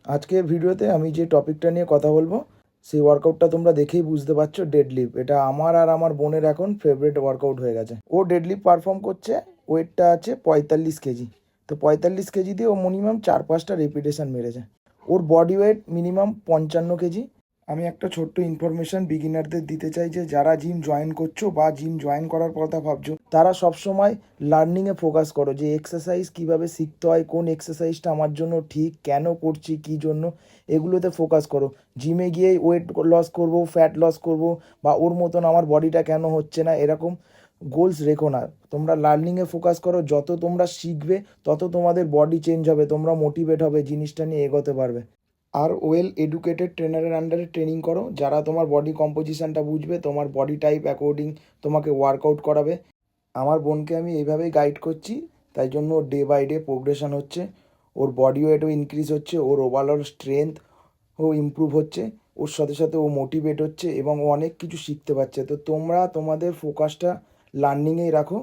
আজকের ভিডিওতে আমি যে টপিকটা নিয়ে কথা বলবো সেই ওয়ার্কআউটটা তোমরা দেখেই বুঝতে পারছো, ডেডলিফট। এটা আমার আর আমার বোনের এখন ফেভারিট ওয়ার্কআউট হয়ে গেছে। ও ডেডলিফট পারফর্ম করছে, ওয়েটটা আছে 45 কেজি। তো 45 কেজি দিয়ে ও মিনিমাম 4-5টা রেপিটেশন মেরেছে। ওর বডি ওয়েট মিনিমাম 55 কেজি। আমি একটা ছোট্ট ইনফরমেশন বিগিনারদের দিতে চাই যে যারা জিম জয়েন করছো বা জিম জয়েন করার কথা ভাবছো, তারা সবসময় লার্নিংয়ে ফোকাস করো, যে এক্সারসাইজ কিভাবে শিখতে হয়, কোন এক্সারসাইজটা আমার জন্য ঠিক, কেন করছি, কী জন্য, এগুলোতে ফোকাস করো। জিমে গিয়ে ওয়েট লস করব, ফ্যাট লস করব, বা ওর মতন আমার বডিটা কেন হচ্ছে না, এরকম গোলস রেখো না। তোমরা লার্নিংয়ে ফোকাস করো। যত তোমরা শিখবে তত তোমাদের বডি চেঞ্জ হবে, তোমরা মোটিভেট হবে, জিনিসটা নিয়ে এগোতে পারবে। আর ওয়েল এডুকেটেড ট্রেনারের আন্ডারে ট্রেনিং করো, যারা তোমার বডি কম্পোজিশনটা বুঝবে, তোমার বডি টাইপ অ্যাকর্ডিং তোমাকে ওয়ার্কআউট করাবে। আমার বোনকে আমি এইভাবেই গাইড করছি, তাই জন্য ওর ডে বাই ডে প্রোগ্রেশন হচ্ছে, ওর বডি ওয়েটও ইনক্রিজ হচ্ছে, ওর ওভারঅল স্ট্রেংথও ইমপ্রুভ হচ্ছে, ওর সাথে সাথে ও মোটিভেট হচ্ছে এবং ও অনেক কিছু শিখতে পারছে। তো তোমরা তোমাদের ফোকাসটা লার্নিংয়েই রাখো।